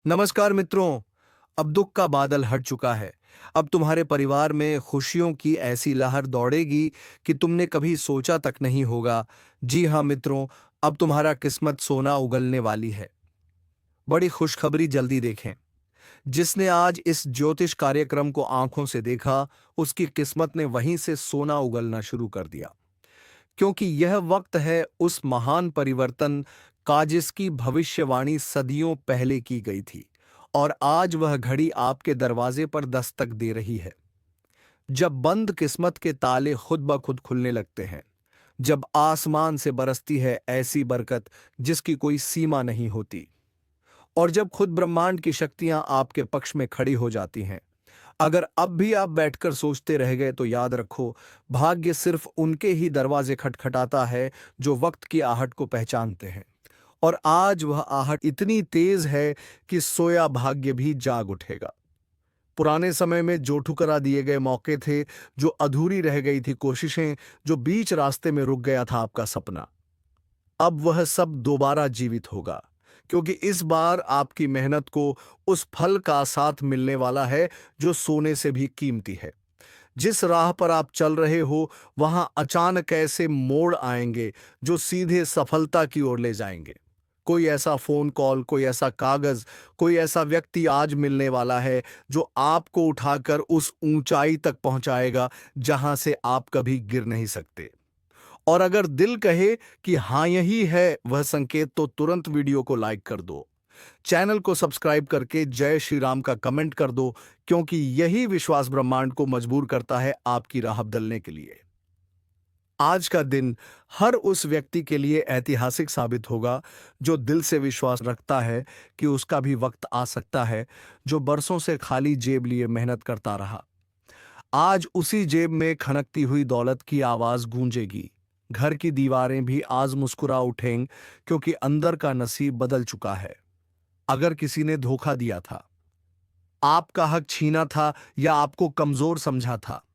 नमस्कार मित्रों। अब दुख का बादल हट चुका है। अब तुम्हारे परिवार में खुशियों की ऐसी लहर दौड़ेगी कि तुमने कभी सोचा तक नहीं होगा। जी हाँ मित्रों, अब तुम्हारा किस्मत सोना उगलने वाली है। बड़ी खुशखबरी जल्दी देखें। जिसने आज इस ज्योतिष कार्यक्रम को आंखों से देखा, उसकी किस्मत ने वहीं से सोना उगलना शुरू कर दिया। क्योंकि यह वक्त है उस महान परिवर्तन का जिसकी भविष्यवाणी सदियों पहले की गई थी, और आज वह घड़ी आपके दरवाजे पर दस्तक दे रही है। जब बंद किस्मत के ताले खुद ब खुद खुलने लगते हैं, जब आसमान से बरसती है ऐसी बरकत जिसकी कोई सीमा नहीं होती, और जब खुद ब्रह्मांड की शक्तियां आपके पक्ष में खड़ी हो जाती हैं। अगर अब भी आप बैठकर सोचते रह गए तो याद रखो, भाग्य सिर्फ उनके ही दरवाजे खटखटाता है जो वक्त की आहट को पहचानते हैं। और आज वह आहट इतनी तेज है कि सोया भाग्य भी जाग उठेगा। पुराने समय में जो ठुकरा दिए गए मौके थे, जो अधूरी रह गई थी कोशिशें, जो बीच रास्ते में रुक गया था आपका सपना, अब वह सब दोबारा जीवित होगा। क्योंकि इस बार आपकी मेहनत को उस फल का साथ मिलने वाला है जो सोने से भी कीमती है। जिस राह पर आप चल रहे हो, वहां अचानक ऐसे मोड़ आएंगे जो सीधे सफलता की ओर ले जाएंगे। कोई ऐसा फोन कॉल, कोई ऐसा कागज, कोई ऐसा व्यक्ति आज मिलने वाला है जो आपको उठाकर उस ऊंचाई तक पहुंचाएगा जहां से आप कभी गिर नहीं सकते। और अगर दिल कहे कि हाँ यही है वह संकेत, तो तुरंत वीडियो को लाइक कर दो, चैनल को सब्सक्राइब करके जय श्री राम का कमेंट कर दो, क्योंकि यही विश्वास ब्रह्मांड को मजबूर करता है आपकी राह बदलने के लिए। आज का दिन हर उस व्यक्ति के लिए ऐतिहासिक साबित होगा जो दिल से विश्वास रखता है कि उसका भी वक्त आ सकता है, जो बरसों से खाली जेब लिए मेहनत करता रहा। आज उसी जेब में खनकती हुई दौलत की आवाज गूंजेगी। घर की दीवारें भी आज मुस्कुरा उठेंगी, क्योंकि अंदर का नसीब बदल चुका है। अगर किसी ने धोखा दिया था, आपका हक छीना था या आपको कमजोर समझा था,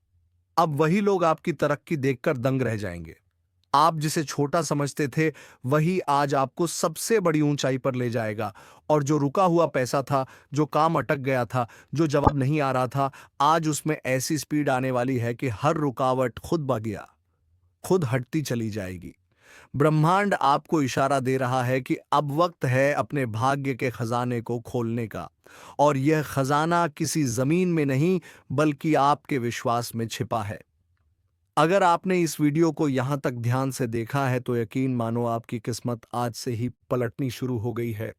अब वही लोग आपकी तरक्की देखकर दंग रह जाएंगे। आप जिसे छोटा समझते थे, वही आज आपको सबसे बड़ी ऊंचाई पर ले जाएगा। और जो रुका हुआ पैसा था, जो काम अटक गया था, जो जवाब नहीं आ रहा था, आज उसमें ऐसी स्पीड आने वाली है कि हर रुकावट खुद ब गया खुद हटती चली जाएगी। ब्रह्मांड आपको इशारा दे रहा है कि अब वक्त है अपने भाग्य के खजाने को खोलने का। और यह खजाना किसी जमीन में नहीं, बल्कि आपके विश्वास में छिपा है। अगर आपने इस वीडियो को यहाँ तक ध्यान से देखा है, तो यकीन मानो आपकी किस्मत आज से ही पलटनी शुरू हो गई है।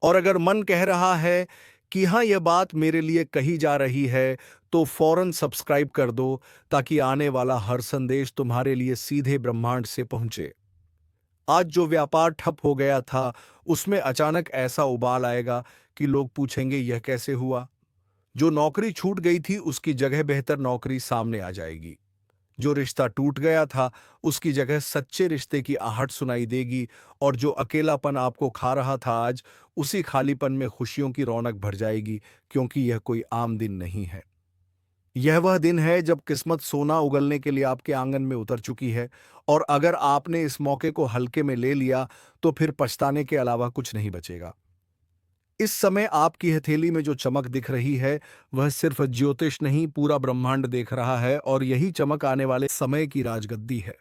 और अगर मन कह रहा है कि हाँ, यह बात मेरे लिए कही जा रही है, तो फौरन सब्सक्राइब कर दो, ताकि आने वाला हर संदेश तुम्हारे लिए सीधे ब्रह्मांड से पहुंचे। आज जो व्यापार ठप हो गया था, उसमें अचानक ऐसा उबाल आएगा कि लोग पूछेंगे यह कैसे हुआ। जो नौकरी छूट गई थी, उसकी जगह बेहतर नौकरी सामने आ जाएगी। जो रिश्ता टूट गया था, उसकी जगह सच्चे रिश्ते की आहट सुनाई देगी। और जो अकेलापन आपको खा रहा था, आज उसी खालीपन में खुशियों की रौनक भर जाएगी। क्योंकि यह कोई आम दिन नहीं है। यह वह दिन है जब किस्मत सोना उगलने के लिए आपके आंगन में उतर चुकी है। और अगर आपने इस मौके को हल्के में ले लिया, तो फिर पछताने के अलावा कुछ नहीं बचेगा। इस समय आपकी हथेली में जो चमक दिख रही है, वह सिर्फ ज्योतिष नहीं, पूरा ब्रह्मांड देख रहा है। और यही चमक आने वाले समय की राजगद्दी है।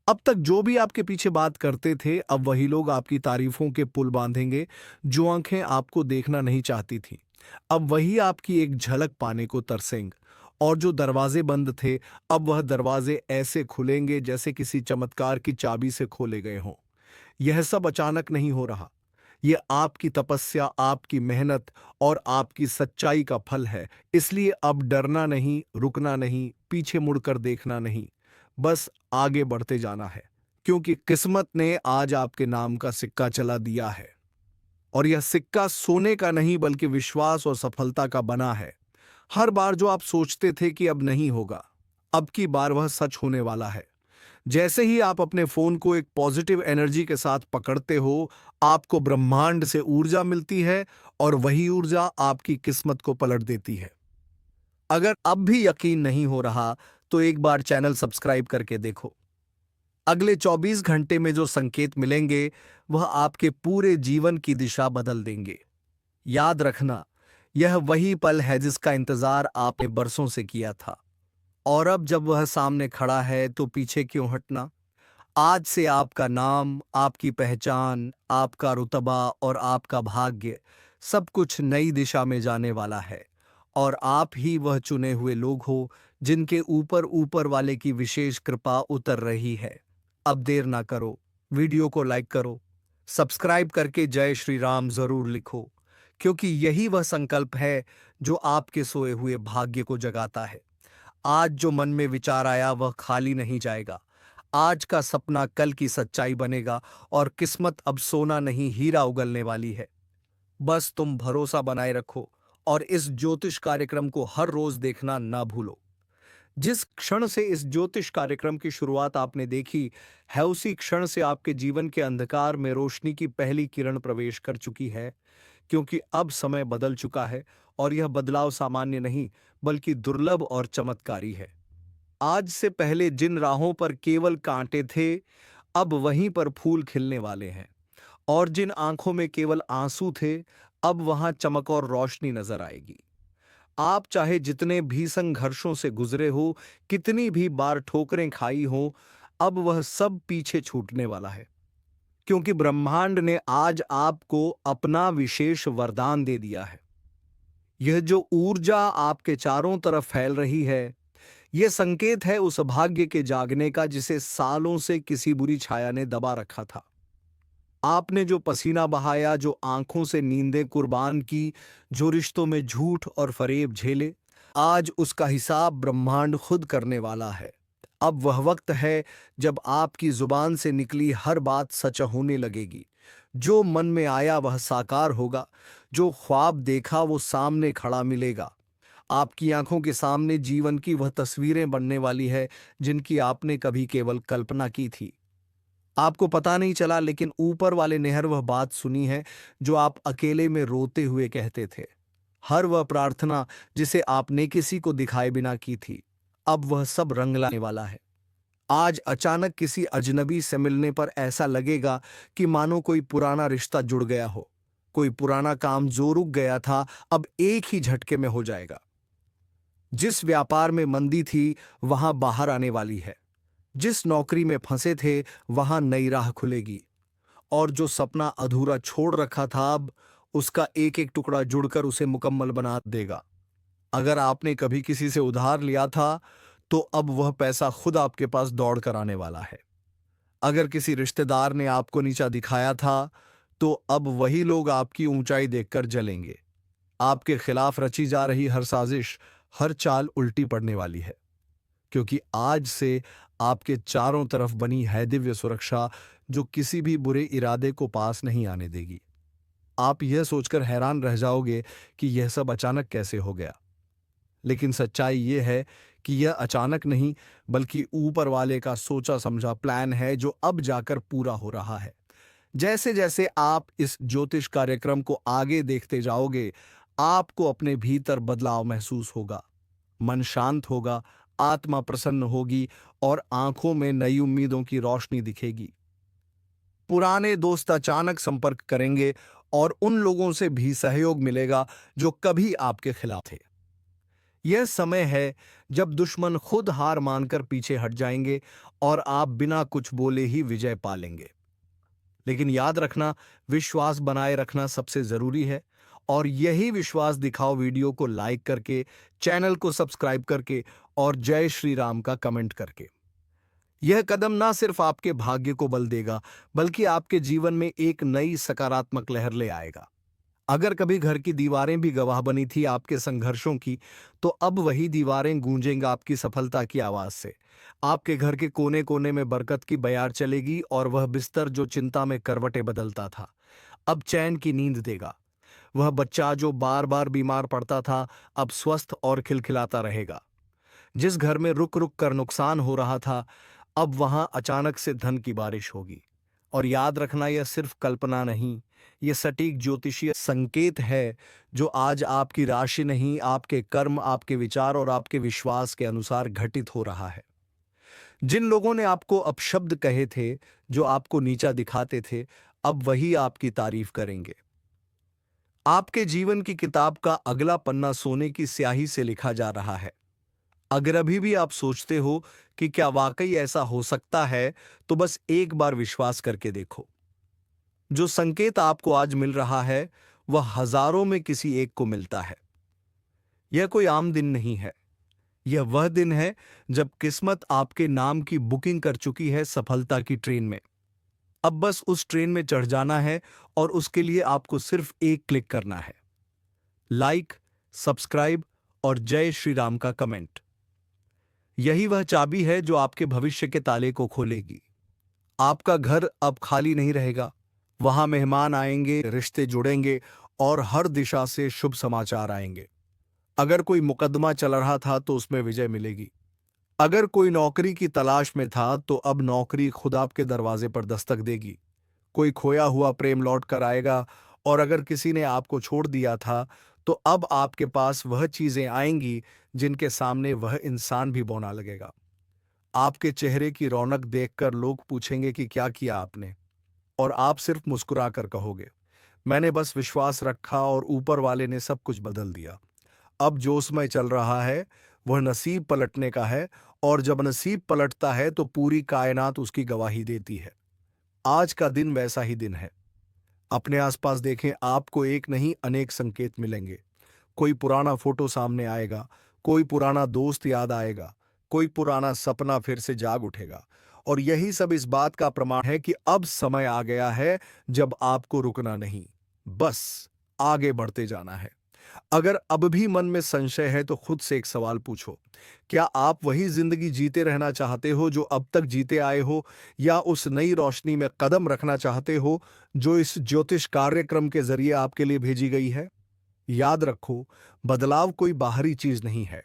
अब तक जो भी आपके पीछे बात करते थे, अब वही लोग आपकी तारीफों के पुल बांधेंगे। जो आंखें आपको देखना नहीं चाहती थीं, अब वही आपकी एक झलक पाने को तरसेंगे। और जो दरवाजे बंद थे, अब वह दरवाजे ऐसे खुलेंगे जैसे किसी चमत्कार की चाबी से खोले गए हों। यह सब अचानक नहीं हो रहा। ये आपकी तपस्या, आपकी मेहनत और आपकी सच्चाई का फल है। इसलिए अब डरना नहीं, रुकना नहीं, पीछे मुड़कर देखना नहीं, बस आगे बढ़ते जाना है। क्योंकि किस्मत ने आज आपके नाम का सिक्का चला दिया है। और यह सिक्का सोने का नहीं, बल्कि विश्वास और सफलता का बना है। हर बार जो आप सोचते थे कि अब नहीं होगा, अब की बार वह सच होने वाला है। जैसे ही आप अपने फोन को एक पॉजिटिव एनर्जी के साथ पकड़ते हो, आपको ब्रह्मांड से ऊर्जा मिलती है। और वही ऊर्जा आपकी किस्मत को पलट देती है। अगर अब भी यकीन नहीं हो रहा, तो एक बार चैनल सब्सक्राइब करके देखो। अगले 24 घंटे में जो संकेत मिलेंगे, वह आपके पूरे जीवन की दिशा बदल देंगे। याद रखना, यह वही पल है जिसका इंतजार आपने बरसों से किया था। और अब जब वह सामने खड़ा है तो पीछे क्यों हटना। आज से आपका नाम, आपकी पहचान, आपका रुतबा और आपका भाग्य सब कुछ नई दिशा में जाने वाला है। और आप ही वह चुने हुए लोग हो जिनके ऊपर ऊपर वाले की विशेष कृपा उतर रही है। अब देर ना करो, वीडियो को लाइक करो, सब्सक्राइब करके जय श्री राम जरूर लिखो, क्योंकि यही वह संकल्प है जो आपके सोए हुए भाग्य को जगाता है। आज जो मन में विचार आया वह खाली नहीं जाएगा। आज का सपना कल की सच्चाई बनेगा और किस्मत अब सोना नहीं हीरा उगलने वाली है। बस तुम भरोसा बनाए रखो और इस ज्योतिष कार्यक्रम को हर रोज देखना ना भूलो। जिस क्षण से इस ज्योतिष कार्यक्रम की शुरुआत आपने देखी है, उसी क्षण से आपके जीवन के अंधकार में रोशनी की पहली किरण प्रवेश कर चुकी है, क्योंकि अब समय बदल चुका है और यह बदलाव सामान्य नहीं बल्कि दुर्लभ और चमत्कारी है। आज से पहले जिन राहों पर केवल कांटे थे, अब वहीं पर फूल खिलने वाले हैं। और जिन आंखों में केवल आंसू थे, अब वहां चमक और रोशनी नजर आएगी। आप चाहे जितने भी संघर्षों से गुजरे हो, कितनी भी बार ठोकरें खाई हो, अब वह सब पीछे छूटने वाला है, क्योंकि ब्रह्मांड ने आज आपको अपना विशेष वरदान दे दिया है। यह जो ऊर्जा आपके चारों तरफ फैल रही है, यह संकेत है उस भाग्य के जागने का जिसे सालों से किसी बुरी छाया ने दबा रखा था। आपने जो पसीना बहाया, जो आंखों से नींदें कुर्बान की, जो रिश्तों में झूठ और फरेब झेले, आज उसका हिसाब ब्रह्मांड खुद करने वाला है। अब वह वक्त है जब आपकी जुबान से निकली हर बात सच होने लगेगी। जो मन में आया वह साकार होगा, जो ख्वाब देखा वो सामने खड़ा मिलेगा। आपकी आंखों के सामने जीवन की वह तस्वीरें बनने वाली है जिनकी आपने कभी केवल कल्पना की थी। आपको पता नहीं चला, लेकिन ऊपर वाले ने हर वह बात सुनी है जो आप अकेले में रोते हुए कहते थे। हर वह प्रार्थना जिसे आपने किसी को दिखाए बिना की थी, अब वह सब रंग लाने वाला है। आज अचानक किसी अजनबी से मिलने पर ऐसा लगेगा कि मानो कोई पुराना रिश्ता जुड़ गया हो। कोई पुराना काम जो रुक गया था, अब एक ही झटके में हो जाएगा। जिस व्यापार में मंदी थी, वहां बाहर आने वाली है। जिस नौकरी में फंसे थे, वहां नई राह खुलेगी। और जो सपना अधूरा छोड़ रखा था, अब उसका एक एक टुकड़ा जुड़कर उसे मुकम्मल बना देगा। अगर आपने कभी किसी से उधार लिया था, तो अब वह पैसा खुद आपके पास दौड़ कर आने वाला है। अगर किसी रिश्तेदार ने आपको नीचा दिखाया था, तो अब वही लोग आपकी ऊंचाई देखकर जलेंगे। आपके खिलाफ रची जा रही हर साजिश, हर चाल उल्टी पड़ने वाली है, क्योंकि आज से आपके चारों तरफ बनी है दिव्य सुरक्षा जो किसी भी बुरे इरादे को पास नहीं आने देगी। आप यह सोचकर हैरान रह जाओगे कि यह सब अचानक कैसे हो गया, लेकिन सच्चाई यह है कि यह अचानक नहीं बल्कि ऊपर वाले का सोचा समझा प्लान है जो अब जाकर पूरा हो रहा है। जैसे जैसे आप इस ज्योतिष कार्यक्रम को आगे देखते जाओगे, आपको अपने भीतर बदलाव महसूस होगा। मन शांत होगा, आत्मा प्रसन्न होगी और आंखों में नई उम्मीदों की रोशनी दिखेगी। पुराने दोस्त अचानक संपर्क करेंगे और उन लोगों से भी सहयोग मिलेगा जो कभी आपके खिलाफ थे। यह समय है जब दुश्मन खुद हार मानकर पीछे हट जाएंगे और आप बिना कुछ बोले ही विजय पालेंगे। लेकिन याद रखना, विश्वास बनाए रखना सबसे जरूरी है। और यही विश्वास दिखाओ वीडियो को लाइक करके, चैनल को सब्सक्राइब करके और जय श्री राम का कमेंट करके। यह कदम ना सिर्फ आपके भाग्य को बल देगा, बल्कि आपके जीवन में एक नई सकारात्मक लहर ले आएगा। अगर कभी घर की दीवारें भी गवाह बनी थी आपके संघर्षों की, तो अब वही दीवारें गूंजेंगी आपकी सफलता की आवाज से। आपके घर के कोने कोने में बरकत की बयार चलेगी और वह बिस्तर जो चिंता में करवटें बदलता था, अब चैन की नींद देगा। वह बच्चा जो बार बार बीमार पड़ता था, अब स्वस्थ और खिलखिलाता रहेगा। जिस घर में रुक रुक कर नुकसान हो रहा था, अब वहां अचानक से धन की बारिश होगी। और याद रखना, यह सिर्फ कल्पना नहीं, यह सटीक ज्योतिषीय संकेत है जो आज आपकी राशि नहीं, आपके कर्म, आपके विचार और आपके विश्वास के अनुसार घटित हो रहा है। जिन लोगों ने आपको अपशब्द कहे थे, जो आपको नीचा दिखाते थे, अब वही आपकी तारीफ करेंगे। आपके जीवन की किताब का अगला पन्ना सोने की स्याही से लिखा जा रहा है। अगर अभी भी आप सोचते हो कि क्या वाकई ऐसा हो सकता है, तो बस एक बार विश्वास करके देखो। जो संकेत आपको आज मिल रहा है, वह हजारों में किसी एक को मिलता है। यह कोई आम दिन नहीं है। यह वह दिन है जब किस्मत आपके नाम की बुकिंग कर चुकी है सफलता की ट्रेन में। अब बस उस ट्रेन में चढ़ जाना है और उसके लिए आपको सिर्फ एक क्लिक करना है। लाइक, सब्सक्राइब और जय श्री राम का कमेंट। यही वह चाबी है जो आपके भविष्य के ताले को खोलेगी। आपका घर अब खाली नहीं रहेगा। वहां मेहमान आएंगे, रिश्ते जुड़ेंगे और हर दिशा से शुभ समाचार आएंगे। अगर कोई मुकदमा चल रहा था तो उसमें विजय मिलेगी। अगर कोई नौकरी की तलाश में था तो अब नौकरी खुद आपके दरवाजे पर दस्तक देगी। कोई खोया हुआ प्रेम लौट कर आएगा और अगर किसी ने आपको छोड़ दिया था तो अब आपके पास वह चीजें आएंगी जिनके सामने वह इंसान भी बौना लगेगा। आपके चेहरे की रौनक देखकर लोग पूछेंगे कि क्या किया आपने, और आप सिर्फ मुस्कुरा कर कहोगे, मैंने बस विश्वास रखा और ऊपर वाले ने सब कुछ बदल दिया। अब जो समय चल रहा है वह नसीब पलटने का है, और जब नसीब पलटता है तो पूरी कायनात उसकी गवाही देती है। आज का दिन वैसा ही दिन है। अपने आसपास देखें, आपको एक नहीं अनेक संकेत मिलेंगे। कोई पुराना फोटो सामने आएगा, कोई पुराना दोस्त याद आएगा, कोई पुराना सपना फिर से जाग उठेगा। और यही सब इस बात का प्रमाण है कि अब समय आ गया है जब आपको रुकना नहीं, बस आगे बढ़ते जाना है। अगर अब भी मन में संशय है तो खुद से एक सवाल पूछो, क्या आप वही जिंदगी जीते रहना चाहते हो जो अब तक जीते आए हो, या उस नई रोशनी में कदम रखना चाहते हो जो इस ज्योतिष कार्यक्रम के जरिए आपके लिए भेजी गई है? याद रखो, बदलाव कोई बाहरी चीज नहीं है,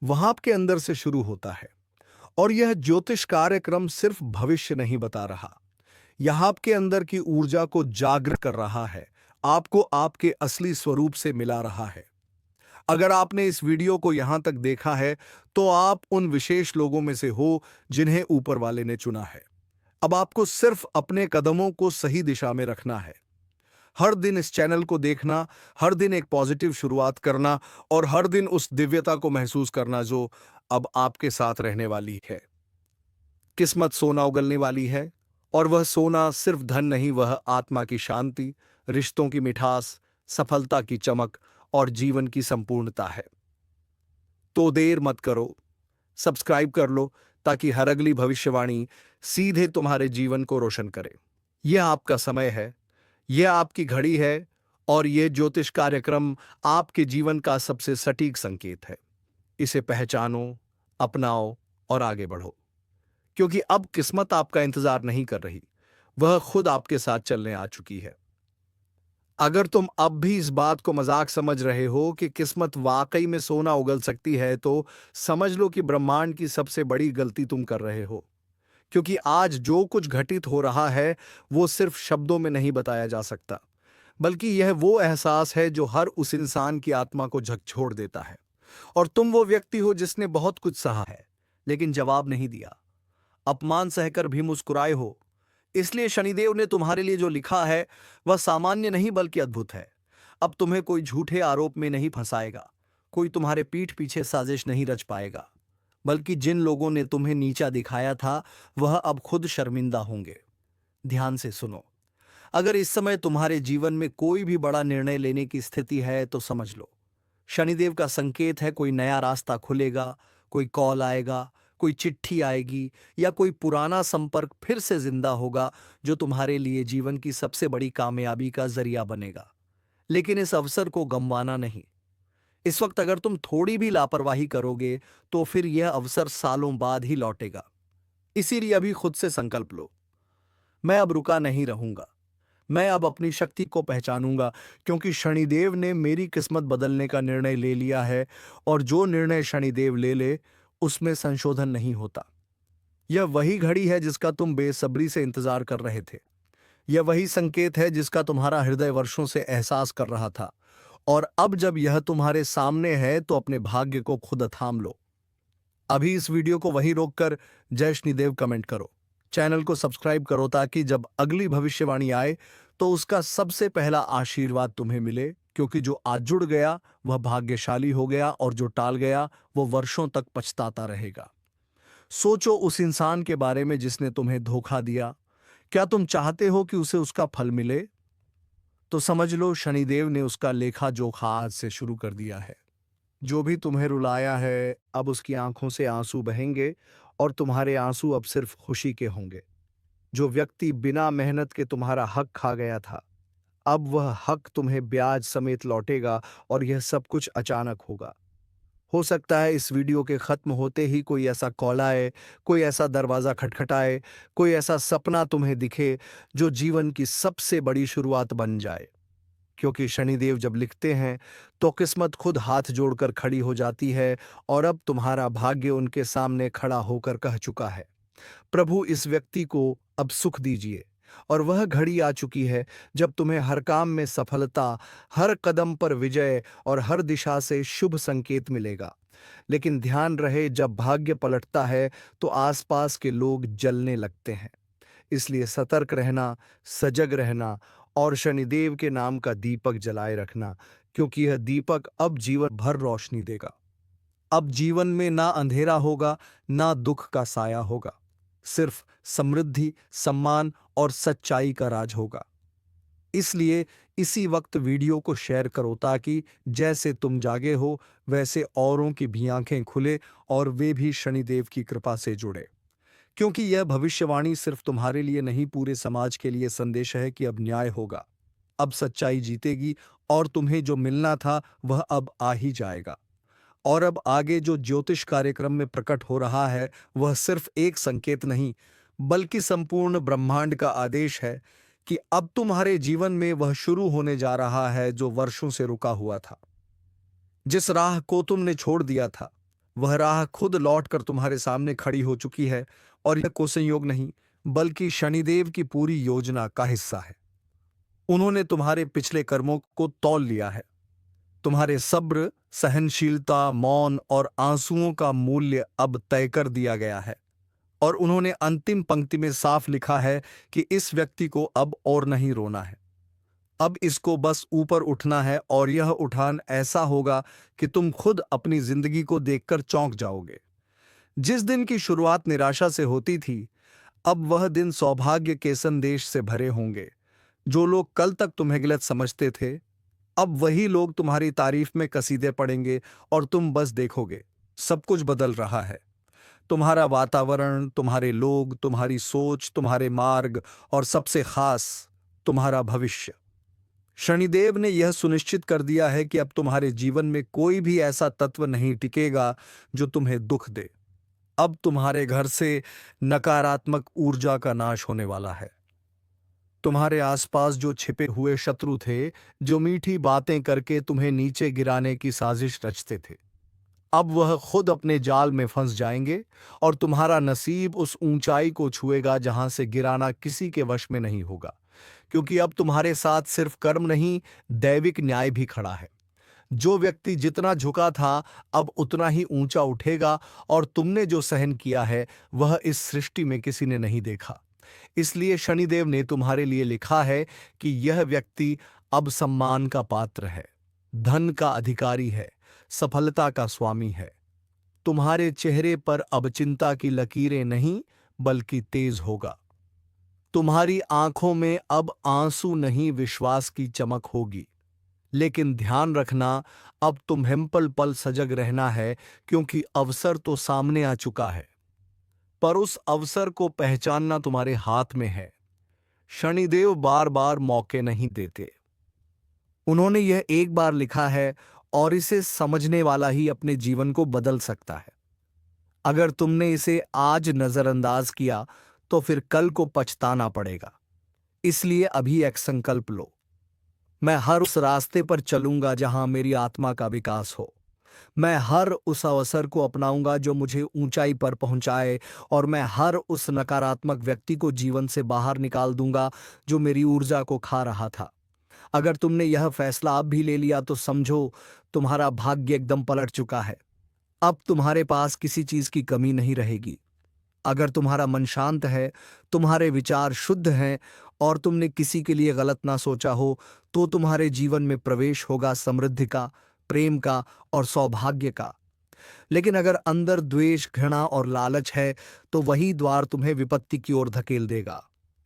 वह आपके अंदर से शुरू होता है। और यह ज्योतिष कार्यक्रम सिर्फ भविष्य नहीं बता रहा, यह आपके अंदर की ऊर्जा को जागृत कर रहा है, आपको आपके असली स्वरूप से मिला रहा है। अगर आपने इस वीडियो को यहां तक देखा है तो आप उन विशेष लोगों में से हो जिन्हें ऊपर वाले ने चुना है। अब आपको सिर्फ अपने कदमों को सही दिशा में रखना है। हर दिन इस चैनल को देखना, हर दिन एक पॉजिटिव शुरुआत करना और हर दिन उस दिव्यता को महसूस करना जो अब आपके साथ रहने वाली है। किस्मत सोना उगलने वाली है, और वह सोना सिर्फ धन नहीं, वह आत्मा की शांति, रिश्तों की मिठास, सफलता की चमक और जीवन की संपूर्णता है। तो देर मत करो, सब्सक्राइब कर लो ताकि हर अगली भविष्यवाणी सीधे तुम्हारे जीवन को रोशन करे। यह आपका समय है, यह आपकी घड़ी है, और यह ज्योतिष कार्यक्रम आपके जीवन का सबसे सटीक संकेत है। इसे पहचानो, अपनाओ और आगे बढ़ो, क्योंकि अब किस्मत आपका इंतजार नहीं कर रही, वह खुद आपके साथ चलने आ चुकी है। अगर तुम अब भी इस बात को मजाक समझ रहे हो कि किस्मत वाकई में सोना उगल सकती है, तो समझ लो कि ब्रह्मांड की सबसे बड़ी गलती तुम कर रहे हो। क्योंकि आज जो कुछ घटित हो रहा है वो सिर्फ शब्दों में नहीं बताया जा सकता, बल्कि यह वो एहसास है जो हर उस इंसान की आत्मा को झकझोर देता है। और तुम वो व्यक्ति हो जिसने बहुत कुछ सहा है लेकिन जवाब नहीं दिया, अपमान सहकर भी मुस्कुराए हो। इसलिए शनिदेव ने तुम्हारे लिए जो लिखा है वह सामान्य नहीं बल्कि अद्भुत है। अब तुम्हें कोई झूठे आरोप में नहीं फंसाएगा, कोई तुम्हारे पीठ पीछे साजिश नहीं रच पाएगा, बल्कि जिन लोगों ने तुम्हें नीचा दिखाया था वह अब खुद शर्मिंदा होंगे। ध्यान से सुनो, अगर इस समय तुम्हारे जीवन में कोई भी बड़ा निर्णय लेने की स्थिति है तो समझ लो, शनिदेव का संकेत है। कोई नया रास्ता खुलेगा, कोई कॉल आएगा, कोई चिट्ठी आएगी, या कोई पुराना संपर्क फिर से जिंदा होगा जो तुम्हारे लिए जीवन की सबसे बड़ी कामयाबी का जरिया बनेगा। लेकिन इस अवसर को गंवाना नहीं। इस वक्त अगर तुम थोड़ी भी लापरवाही करोगे तो फिर यह अवसर सालों बाद ही लौटेगा। इसीलिए अभी खुद से संकल्प लो, मैं अब रुका नहीं रहूंगा, मैं अब अपनी शक्ति को पहचानूंगा, क्योंकि शनिदेव ने मेरी किस्मत बदलने का निर्णय ले लिया है, और जो निर्णय शनिदेव ले ले उसमें संशोधन नहीं होता। यह वही घड़ी है जिसका तुम बेसब्री से इंतजार कर रहे थे। यह वही संकेत है जिसका तुम्हारा हृदय वर्षों से एहसास कर रहा था, और अब जब यह तुम्हारे सामने है तो अपने भाग्य को खुद थाम लो। अभी इस वीडियो को वहीं रोककर जय शनिदेव कमेंट करो, चैनल को सब्सक्राइब करो ताकि जब अगली भविष्यवाणी आए तो उसका सबसे पहला आशीर्वाद तुम्हें मिले। क्योंकि जो आज जुड़ गया वह भाग्यशाली हो गया और जो टाल गया वो वर्षों तक पछताता रहेगा। सोचो उस इंसान के बारे में जिसने तुम्हें धोखा दिया। क्या तुम चाहते हो कि उसे उसका फल मिले? तो समझ लो शनिदेव ने उसका लेखा जोखा आज से शुरू कर दिया है। जो भी तुम्हें रुलाया है अब उसकी आंखों से आंसू बहेंगे और तुम्हारे आंसू अब सिर्फ खुशी के होंगे। जो व्यक्ति बिना मेहनत के तुम्हारा हक खा गया था, अब वह हक तुम्हें ब्याज समेत लौटेगा और यह सब कुछ अचानक होगा। हो सकता है इस वीडियो के खत्म होते ही कोई ऐसा कॉल आए, कोई ऐसा दरवाजा खटखटाए, कोई ऐसा सपना तुम्हें दिखे जो जीवन की सबसे बड़ी शुरुआत बन जाए। क्योंकि शनिदेव जब लिखते हैं तो किस्मत खुद हाथ जोड़कर खड़ी हो जाती है और अब तुम्हारा भाग्य उनके सामने खड़ा होकर कह चुका है, प्रभु इस व्यक्ति को अब सुख दीजिए। और वह घड़ी आ चुकी है जब तुम्हें हर काम में सफलता, हर कदम पर विजय और हर दिशा से शुभ संकेत मिलेगा। लेकिन ध्यान रहे, जब भाग्य पलटता है तो आसपास के लोग जलने लगते हैं। इसलिए सतर्क रहना, सजग रहना और शनिदेव के नाम का दीपक जलाए रखना, क्योंकि यह दीपक अब जीवन भर रोशनी देगा। अब जीवन में ना अंधेरा होगा, ना दुख का साया होगा, सिर्फ समृद्धि, सम्मान और सच्चाई का राज होगा। इसलिए इसी वक्त वीडियो को शेयर करो ताकि जैसे तुम जागे हो वैसे औरों की भी आंखें खुले और वे भी शनिदेव की कृपा से जुड़े। क्योंकि यह भविष्यवाणी सिर्फ तुम्हारे लिए नहीं, पूरे समाज के लिए संदेश है कि अब न्याय होगा, अब सच्चाई जीतेगी और तुम्हें जो मिलना था वह अब आ ही जाएगा। और अब आगे जो ज्योतिष कार्यक्रम में प्रकट हो रहा है वह सिर्फ एक संकेत नहीं, बल्कि संपूर्ण ब्रह्मांड का आदेश है कि अब तुम्हारे जीवन में वह शुरू होने जा रहा है जो वर्षों से रुका हुआ था। जिस राह को तुमने छोड़ दिया था वह राह खुद लौटकर तुम्हारे सामने खड़ी हो चुकी है और यह कोई संयोग नहीं, बल्कि शनिदेव की पूरी योजना का हिस्सा है। उन्होंने तुम्हारे पिछले कर्मों को तौल लिया है। तुम्हारे सब्र, सहनशीलता, मौन और आंसुओं का मूल्य अब तय कर दिया गया है और उन्होंने अंतिम पंक्ति में साफ लिखा है कि इस व्यक्ति को अब और नहीं रोना है। अब इसको बस ऊपर उठना है और यह उठान ऐसा होगा कि तुम खुद अपनी जिंदगी को देखकर चौंक जाओगे। जिस दिन की शुरुआत निराशा से होती थी, अब वह दिन सौभाग्य के संदेश से भरे होंगे। जो लोग कल तक तुम्हें गलत समझते थे, अब वही लोग तुम्हारी तारीफ में कसीदे पढ़ेंगे और तुम बस देखोगे सब कुछ बदल रहा है। तुम्हारा वातावरण, तुम्हारे लोग, तुम्हारी सोच, तुम्हारे मार्ग और सबसे खास तुम्हारा भविष्य। शनिदेव ने यह सुनिश्चित कर दिया है कि अब तुम्हारे जीवन में कोई भी ऐसा तत्व नहीं टिकेगा जो तुम्हें दुख दे। अब तुम्हारे घर से नकारात्मक ऊर्जा का नाश होने वाला है। तुम्हारे आसपास जो छिपे हुए शत्रु थे, जो मीठी बातें करके तुम्हें नीचे गिराने की साजिश रचते थे, अब वह खुद अपने जाल में फंस जाएंगे और तुम्हारा नसीब उस ऊंचाई को छुएगा जहां से गिराना किसी के वश में नहीं होगा। क्योंकि अब तुम्हारे साथ सिर्फ कर्म नहीं, दैविक न्याय भी खड़ा है। जो व्यक्ति जितना झुका था अब उतना ही ऊंचा उठेगा और तुमने जो सहन किया है वह इस सृष्टि में किसी ने नहीं देखा। इसलिए शनिदेव ने तुम्हारे लिए लिखा है कि यह व्यक्ति अब सम्मान का पात्र है, धन का अधिकारी है, सफलता का स्वामी है। तुम्हारे चेहरे पर अब चिंता की लकीरें नहीं बल्कि तेज होगा। तुम्हारी आंखों में अब आंसू नहीं, विश्वास की चमक होगी। लेकिन ध्यान रखना, अब तुम्हें पल पल सजग रहना है, क्योंकि अवसर तो सामने आ चुका है, पर उस अवसर को पहचानना तुम्हारे हाथ में है। शनिदेव बार बार मौके नहीं देते। उन्होंने यह एक बार लिखा है और इसे समझने वाला ही अपने जीवन को बदल सकता है। अगर तुमने इसे आज नजरअंदाज किया तो फिर कल को पछताना पड़ेगा। इसलिए अभी एक संकल्प लो, मैं हर उस रास्ते पर चलूंगा जहां मेरी आत्मा का विकास हो। मैं हर उस अवसर को अपनाऊंगा जो मुझे ऊंचाई पर पहुंचाए और मैं हर उस नकारात्मक व्यक्ति को जीवन से बाहर निकाल दूंगा जो मेरी ऊर्जा को खा रहा था। अगर तुमने यह फैसला अब भी ले लिया तो समझो तुम्हारा भाग्य एकदम पलट चुका है। अब तुम्हारे पास किसी चीज की कमी नहीं रहेगी। अगर तुम्हारा मन शांत है, तुम्हारे विचार शुद्ध हैं और तुमने किसी के लिए गलत ना सोचा हो, तो तुम्हारे जीवन में प्रवेश होगा समृद्धि का, प्रेम का और सौभाग्य का। लेकिन अगर अंदर द्वेष, घृणा और लालच है, तो वही द्वार तुम्हें विपत्ति की ओर धकेल देगा।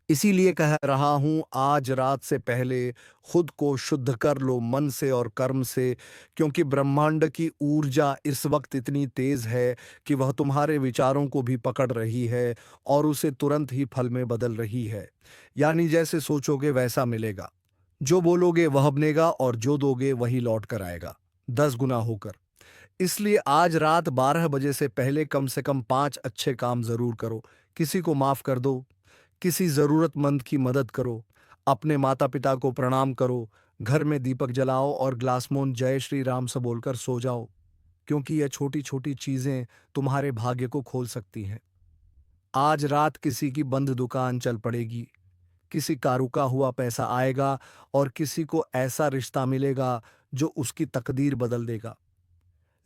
इसीलिए कह रहा हूं, आज रात से पहले खुद को शुद्ध कर लो मन से और कर्म से, क्योंकि ब्रह्मांड की ऊर्जा इस वक्त इतनी तेज है कि वह तुम्हारे विचारों को भी पकड़ रही है और उसे तुरंत ही फल में बदल रही है। यानी जैसे सोचोगे वैसा मिलेगा, जो बोलोगे वह बनेगा और जो दोगे वही लौट कर आएगा 10 गुना होकर। इसलिए आज रात 12 बजे से पहले कम से कम 5 अच्छे काम जरूर करो। किसी को माफ कर दो, किसी जरूरतमंद की मदद करो, अपने माता पिता को प्रणाम करो, घर में दीपक जलाओ और ग्लासमोन जय श्री राम से बोलकर सो जाओ, क्योंकि यह छोटी छोटी चीजें तुम्हारे भाग्य को खोल सकती हैं। आज रात किसी की बंद दुकान चल पड़ेगी, किसी का रुका हुआ पैसा आएगा और किसी को ऐसा रिश्ता मिलेगा जो उसकी तकदीर बदल देगा।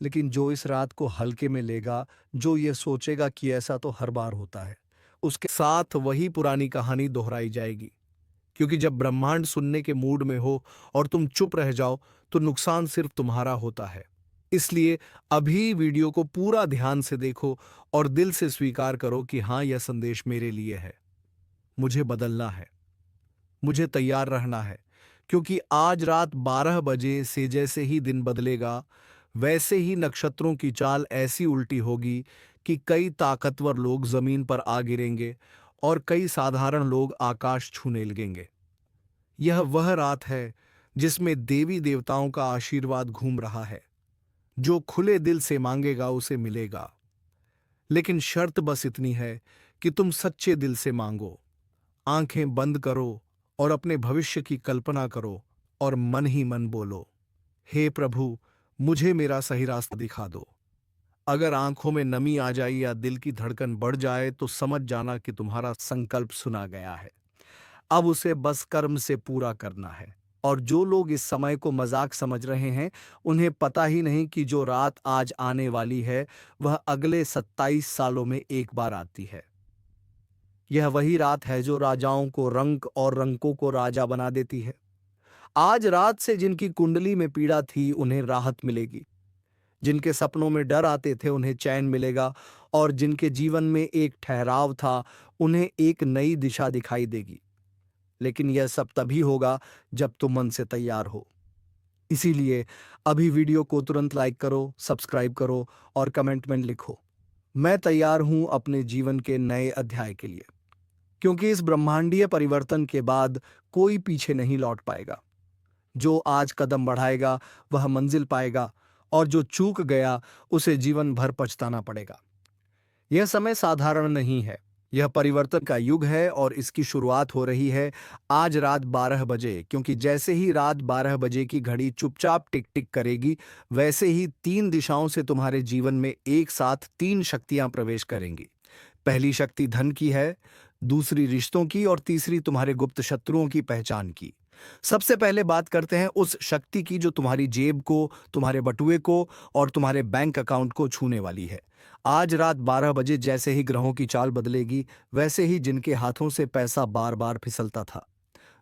लेकिन जो इस रात को हल्के में लेगा, जो ये सोचेगा कि ऐसा तो हर बार होता है, उसके साथ वही पुरानी कहानी दोहराई जाएगी। क्योंकि जब ब्रह्मांड सुनने के मूड में हो और तुम चुप रह जाओ, तो नुकसान सिर्फ तुम्हारा होता है। इसलिए अभी वीडियो को पूरा ध्यान से देखो और दिल से स्वीकार करो कि हाँ, यह संदेश मेरे लिए है। मुझे बदलना है, मुझे तैयार रहना है, क्योंकि आज रात 12 बजे से जैसे ही दिन बदलेगा, वैसे ही नक्षत्रों की चाल ऐसी उल्टी होगी कि कई ताकतवर लोग जमीन पर आ गिरेंगे और कई साधारण लोग आकाश छूने लगेंगे। यह वह रात है जिसमें देवी देवताओं का आशीर्वाद घूम रहा है। जो खुले दिल से मांगेगा उसे मिलेगा, लेकिन शर्त बस इतनी है कि तुम सच्चे दिल से मांगो। आंखें बंद करो और अपने भविष्य की कल्पना करो और मन ही मन बोलो, हे प्रभु, मुझे मेरा सही रास्ता दिखा दो। अगर आंखों में नमी आ जाए या दिल की धड़कन बढ़ जाए, तो समझ जाना कि तुम्हारा संकल्प सुना गया है। अब उसे बस कर्म से पूरा करना है। और जो लोग इस समय को मजाक समझ रहे हैं, उन्हें पता ही नहीं कि जो रात आज आने वाली है, वह अगले 27 सालों में एक बार आती है। यह वही रात है जो राजाओं को रंक और रंकों को राजा बना देती है। आज रात से जिनकी कुंडली में पीड़ा थी, उन्हें राहत मिलेगी। जिनके सपनों में डर आते थे, उन्हें चैन मिलेगा। और जिनके जीवन में एक ठहराव था, उन्हें एक नई दिशा दिखाई देगी। लेकिन यह सब तभी होगा जब तुम मन से तैयार हो। इसीलिए अभी वीडियो को तुरंत लाइक करो, सब्सक्राइब करो और कमेंट में लिखो, मैं तैयार हूं अपने जीवन के नए अध्याय के लिए। क्योंकि इस ब्रह्मांडीय परिवर्तन के बाद कोई पीछे नहीं लौट पाएगा। जो आज कदम बढ़ाएगा वह मंजिल पाएगा, और जो चूक गया उसे जीवन भर पछताना पड़ेगा। यह समय साधारण नहीं है, यह परिवर्तन का युग है और इसकी शुरुआत हो रही है आज रात 12 बजे। क्योंकि जैसे ही रात 12 बजे की घड़ी चुपचाप टिक टिक करेगी, वैसे ही 3 दिशाओं से तुम्हारे जीवन में एक साथ 3 शक्तियां प्रवेश करेंगी। पहली शक्ति धन की है, दूसरी रिश्तों की और तीसरी तुम्हारे गुप्त शत्रुओं की पहचान की। सबसे पहले बात करते हैं उस शक्ति की जो तुम्हारी जेब को, तुम्हारे बटुए को और तुम्हारे बैंक अकाउंट को छूने वाली है। आज रात 12 बजे जैसे ही ग्रहों की चाल बदलेगी, वैसे ही जिनके हाथों से पैसा बार बार फिसलता था,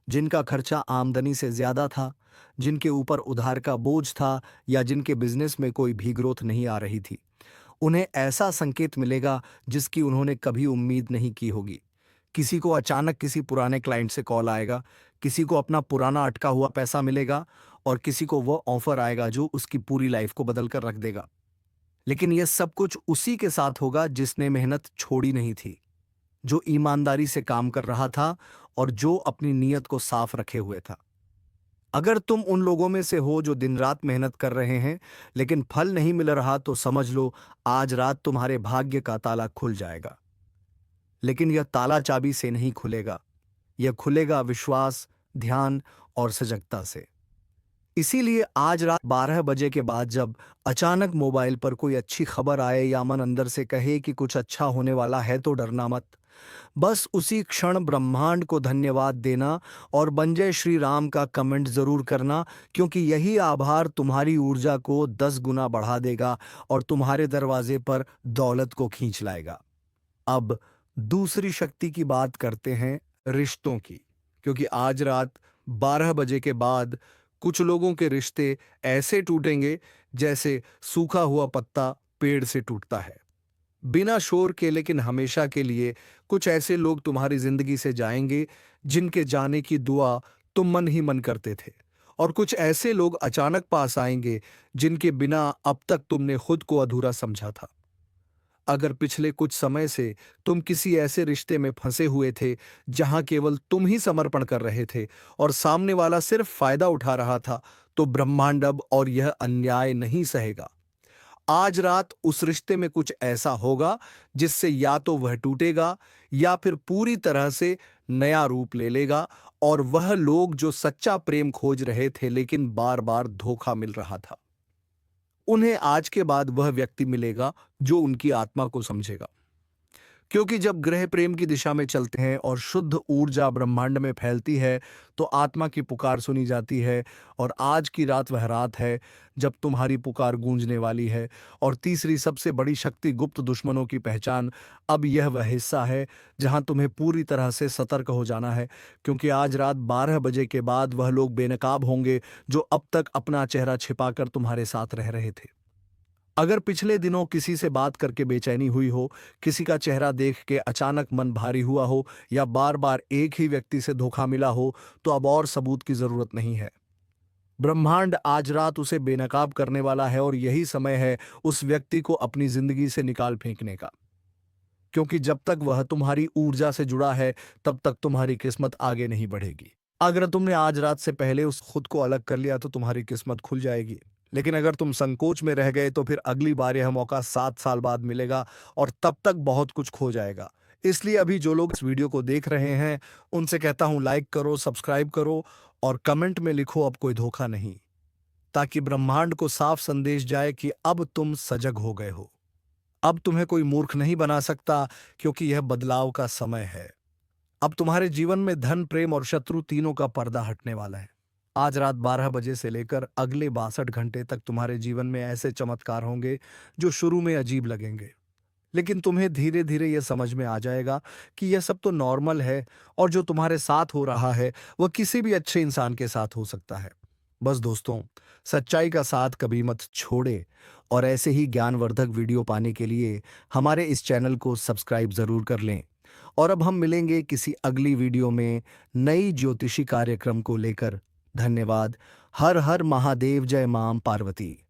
जिनका खर्चा आमदनी से ज्यादा था, जिनके ऊपर उधार का बोझ था या जिनके बिजनेस में कोई भी ग्रोथ नहीं आ रही थी, उन्हें ऐसा संकेत मिलेगा जिसकी उन्होंने कभी उम्मीद नहीं की होगी। किसी को अचानक किसी पुराने क्लाइंट से कॉल आएगा, किसी को अपना पुराना अटका हुआ पैसा मिलेगा और किसी को वो ऑफर आएगा जो उसकी पूरी लाइफ को बदल कर रख देगा। लेकिन यह सब कुछ उसी के साथ होगा जिसने मेहनत छोड़ी नहीं थी, जो ईमानदारी से काम कर रहा था और जो अपनी नीयत को साफ रखे हुए था। अगर तुम उन लोगों में से हो जो दिन रात मेहनत कर रहे हैं लेकिन फल नहीं मिल रहा, तो समझ लो आज रात तुम्हारे भाग्य का ताला खुल जाएगा। लेकिन यह ताला चाबी से नहीं खुलेगा, यह खुलेगा विश्वास, ध्यान और सजगता से। इसीलिए आज रात 12 बजे के बाद जब अचानक मोबाइल पर कोई अच्छी खबर आए या मन अंदर से कहे कि कुछ अच्छा होने वाला है, तो डरना मत। बस उसी क्षण ब्रह्मांड को धन्यवाद देना और बन जय श्री राम का कमेंट जरूर करना, क्योंकि यही आभार तुम्हारी ऊर्जा को 10 गुना बढ़ा देगा और तुम्हारे दरवाजे पर दौलत को खींच लाएगा। अब दूसरी शक्ति की बात करते हैं, रिश्तों की। क्योंकि आज रात 12 बजे के बाद कुछ लोगों के रिश्ते ऐसे टूटेंगे जैसे सूखा हुआ पत्ता पेड़ से टूटता है, बिना शोर के, लेकिन हमेशा के लिए। कुछ ऐसे लोग तुम्हारी जिंदगी से जाएंगे जिनके जाने की दुआ तुम मन ही मन करते थे, और कुछ ऐसे लोग अचानक पास आएंगे जिनके बिना अब तक तुमने खुद को अधूरा समझा था। अगर पिछले कुछ समय से तुम किसी ऐसे रिश्ते में फंसे हुए थे जहां केवल तुम ही समर्पण कर रहे थे और सामने वाला सिर्फ फायदा उठा रहा था, तो ब्रह्मांड अब और यह अन्याय नहीं सहेगा। आज रात उस रिश्ते में कुछ ऐसा होगा जिससे या तो वह टूटेगा या फिर पूरी तरह से नया रूप ले लेगा, और वह लोग जो सच्चा प्रेम खोज रहे थे लेकिन बार बार धोखा मिल रहा था, उन्हें आज के बाद वह व्यक्ति मिलेगा जो उनकी आत्मा को समझेगा। क्योंकि जब ग्रह प्रेम की दिशा में चलते हैं और शुद्ध ऊर्जा ब्रह्मांड में फैलती है, तो आत्मा की पुकार सुनी जाती है। और आज की रात वह रात है जब तुम्हारी पुकार गूंजने वाली है। और तीसरी सबसे बड़ी शक्ति, गुप्त दुश्मनों की पहचान। अब यह वह हिस्सा है जहां तुम्हें पूरी तरह से सतर्क हो जाना है, क्योंकि आज रात 12 बजे के बाद वह लोग बेनकाब होंगे जो अब तक अपना चेहरा छिपाकर तुम्हारे साथ रह रहे थे। अगर पिछले दिनों किसी से बात करके बेचैनी हुई हो, किसी का चेहरा देख के अचानक मन भारी हुआ हो, या बार बार एक ही व्यक्ति से धोखा मिला हो, तो अब और सबूत की जरूरत नहीं है। ब्रह्मांड आज रात उसे बेनकाब करने वाला है, और यही समय है उस व्यक्ति को अपनी जिंदगी से निकाल फेंकने का। क्योंकि जब तक वह तुम्हारी ऊर्जा से जुड़ा है, तब तक तुम्हारी किस्मत आगे नहीं बढ़ेगी। अगर तुमने आज रात से पहले उस खुद को अलग कर लिया तो तुम्हारी किस्मत खुल जाएगी। लेकिन अगर तुम संकोच में रह गए तो फिर अगली बार यह मौका 7 साल बाद मिलेगा, और तब तक बहुत कुछ खो जाएगा। इसलिए अभी जो लोग इस वीडियो को देख रहे हैं, उनसे कहता हूं, लाइक करो, सब्सक्राइब करो, और कमेंट में लिखो अब कोई धोखा नहीं, ताकि ब्रह्मांड को साफ संदेश जाए कि अब तुम सजग हो गए हो। अब तुम्हें कोई मूर्ख नहीं बना सकता, क्योंकि यह बदलाव का समय है। अब तुम्हारे जीवन में धन, प्रेम और शत्रु तीनों का पर्दा हटने वाला है। आज रात 12 बजे से लेकर अगले 62 घंटे तक तुम्हारे जीवन में ऐसे चमत्कार होंगे जो शुरू में अजीब लगेंगे, लेकिन तुम्हें धीरे धीरे यह समझ में आ जाएगा कि यह सब तो नॉर्मल है, और जो तुम्हारे साथ हो रहा है वह किसी भी अच्छे इंसान के साथ हो सकता है। बस दोस्तों, सच्चाई का साथ कभी मत छोड़े, और ऐसे ही ज्ञानवर्धक वीडियो पाने के लिए हमारे इस चैनल को सब्सक्राइब जरूर कर लें। और अब हम मिलेंगे किसी अगली वीडियो में नई ज्योतिषी कार्यक्रम को लेकर। धन्यवाद। हर हर महादेव। जय मां पार्वती।